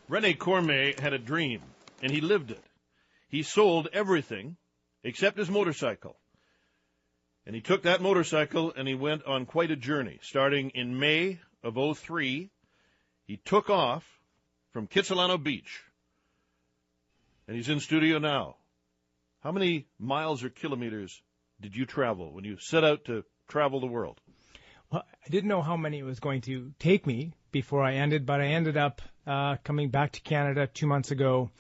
Rene Cormier had a dream, and he lived it. He sold everything except his motorcycle. And he took that motorcycle and he went on quite a journey. Starting in May of 2003, he took off from Kitsilano Beach. And he's in studio now. How many miles or kilometers did you travel when you set out to travel the world? Well, I didn't know how many it was going to take me before I ended, but I ended up coming back to Canada 2 months ago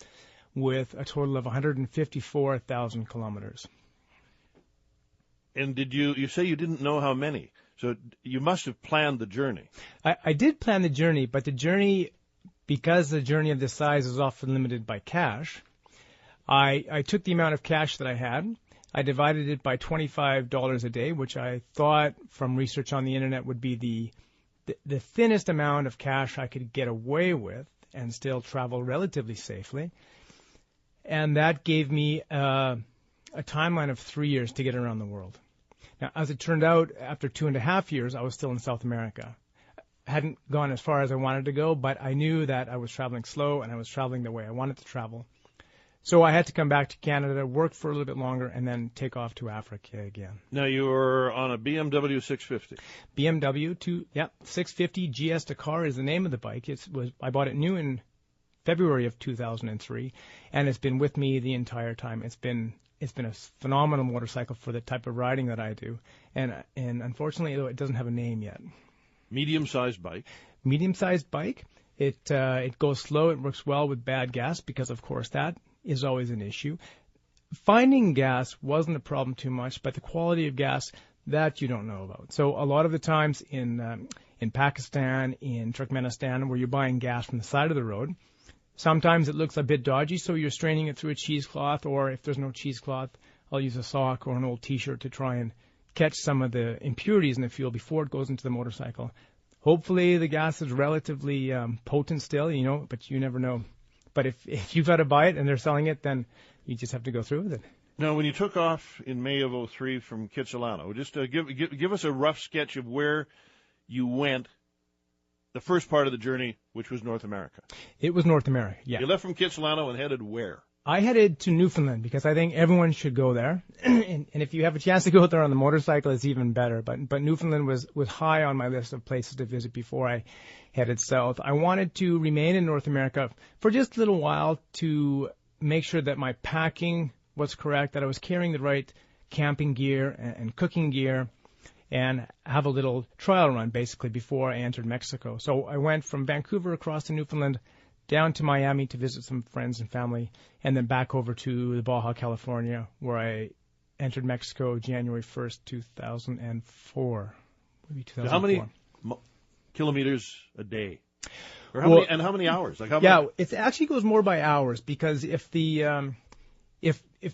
with a total of 154,000 kilometers. And did you say you didn't know how many? So you must have planned the journey. I did plan the journey, but the journey, because the journey of this size is often limited by cash, I took the amount of cash that I had, I divided it by $25 a day, which I thought from research on the internet would be the thinnest amount of cash I could get away with and still travel relatively safely. And that gave me a timeline of 3 years to get around the world. Now, as it turned out, after 2.5 years, I was still in South America. I hadn't gone as far as I wanted to go, but I knew that I was traveling slow and I was traveling the way I wanted to travel. So I had to come back to Canada, work for a little bit longer, and then take off to Africa again. Now, you were on a BMW 650. BMW 650 GS Dakar is the name of the bike. I bought it new in February of 2003, and it's been with me the entire time. It's been a phenomenal motorcycle for the type of riding that I do, and unfortunately, though, it doesn't have a name yet. Medium-sized bike. Medium-sized bike. It goes slow. It works well with bad gas because, of course, that is always an issue. Finding gas wasn't a problem too much, but the quality of gas, that you don't know about. So a lot of the times in Pakistan, in Turkmenistan, where you're buying gas from the side of the road, sometimes it looks a bit dodgy, so you're straining it through a cheesecloth, or if there's no cheesecloth, I'll use a sock or an old T-shirt to try and catch some of the impurities in the fuel before it goes into the motorcycle. Hopefully the gas is relatively potent still, but you never know. But if you've got to buy it and they're selling it, then you just have to go through with it. Now, when you took off in May of 2003 from Kitsilano, just give us a rough sketch of where you went the first part of the journey, which was North America. It was North America, yeah. You left from Kitsilano and headed where? I headed to Newfoundland because I think everyone should go there. and if you have a chance to go there on the motorcycle, it's even better. But Newfoundland was high on my list of places to visit before I headed south. I wanted to remain in North America for just a little while to make sure that my packing was correct, that I was carrying the right camping gear and cooking gear, and have a little trial run, basically, before I entered Mexico. So I went from Vancouver across to Newfoundland, down to Miami to visit some friends and family, and then back over to the Baja California, where I entered Mexico January 1st, 2004. Maybe 2004. So how many kilometers a day? Or how many hours? It actually goes more by hours, because if the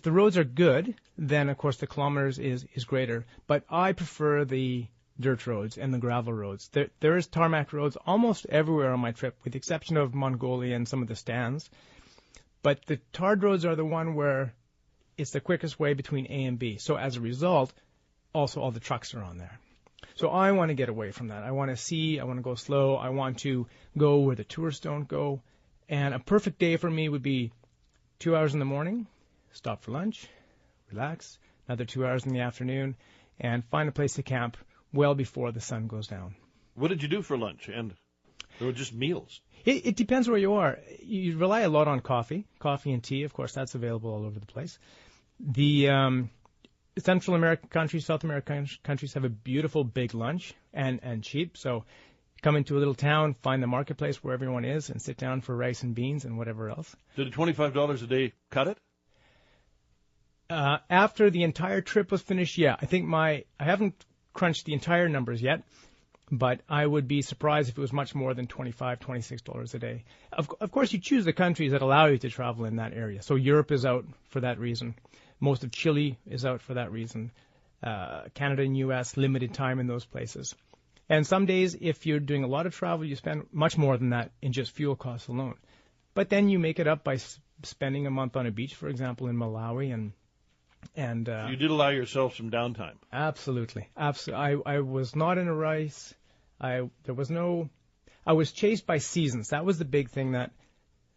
roads are good, then of course the kilometers is greater. But I prefer the dirt roads and the gravel roads. There is tarmac roads almost everywhere on my trip, with the exception of Mongolia and some of the stands. But the tarred roads are the one where it's the quickest way between A and B. So as a result, also all the trucks are on there. So I want to get away from that. I want to see, I want to go slow, I want to go where the tourists don't go. And a perfect day for me would be 2 hours in the morning, stop for lunch, relax, another 2 hours in the afternoon, and find a place to camp well before the sun goes down. What did you do for lunch? And there were just meals? It depends where you are. You rely a lot on coffee and tea. Of course, that's available all over the place. The Central American countries, South American countries have a beautiful big lunch and cheap. So come into a little town, find the marketplace where everyone is, and sit down for rice and beans and whatever else. Did $25 a day cut it? After the entire trip was finished, yeah. I think I haven't crunched the entire numbers yet, but I would be surprised if it was much more than $25, $26 a day. Of course, you choose the countries that allow you to travel in that area. So Europe is out for that reason. Most of Chile is out for that reason. Canada and U.S., limited time in those places. And some days, if you're doing a lot of travel, you spend much more than that in just fuel costs alone. But then you make it up by spending a month on a beach, for example, in Malawi, and you did allow yourself some downtime. Absolutely. I was not in a race. I was chased by seasons. That was the big thing that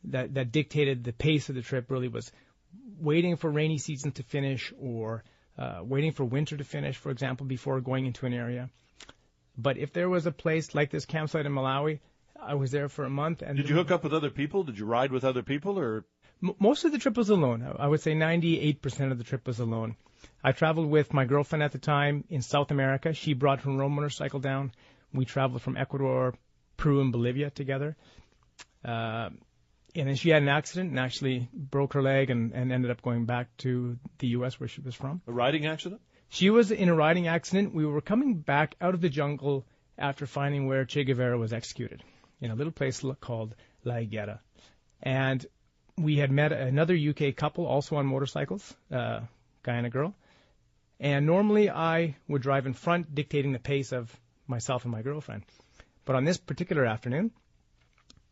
that dictated the pace of the trip really was waiting for rainy season to finish or waiting for winter to finish, for example, before going into an area. But if there was a place like this campsite in Malawi, I was there for a month. And did you hook up with other people? Did you ride with other people? Or most of the trip was alone. I would say 98% of the trip was alone. I traveled with my girlfriend at the time in South America. She brought her own motorcycle down. We traveled from Ecuador, Peru, and Bolivia together. And then she had an accident and actually broke her leg and ended up going back to the U.S. where she was from. A riding accident? She was in a riding accident. We were coming back out of the jungle after finding where Che Guevara was executed in a little place called La Higuera. And we had met another UK couple also on motorcycles, guy and a girl. And normally I would drive in front, dictating the pace of myself and my girlfriend. But on this particular afternoon,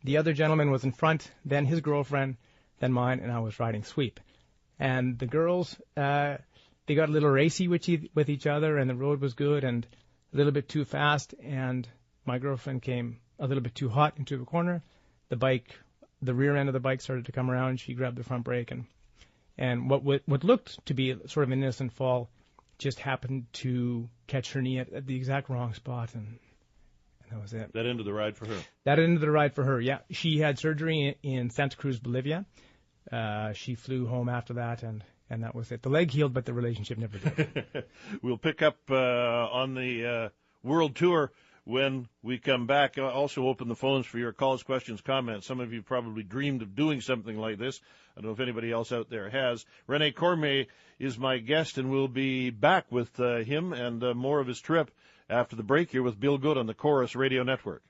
the other gentleman was in front, then his girlfriend, then mine, and I was riding sweep. And the girls, they got a little racy with each other, and the road was good and a little bit too fast, and my girlfriend came a little bit too hot into the corner. The rear end of the bike started to come around. She grabbed the front brake, and what looked to be sort of an innocent fall just happened to catch her knee at the exact wrong spot, and that was it. That ended the ride for her. That ended the ride for her, yeah. She had surgery in Santa Cruz, Bolivia. She flew home after that, and that was it. The leg healed, but the relationship never did. We'll pick up on the world tour when we come back. I'll also open the phones for your calls, questions, comments. Some of you probably dreamed of doing something like this. I don't know if anybody else out there has. Rene Cormier is my guest, and we'll be back with him and more of his trip after the break here with Bill Goode on the Chorus Radio Network.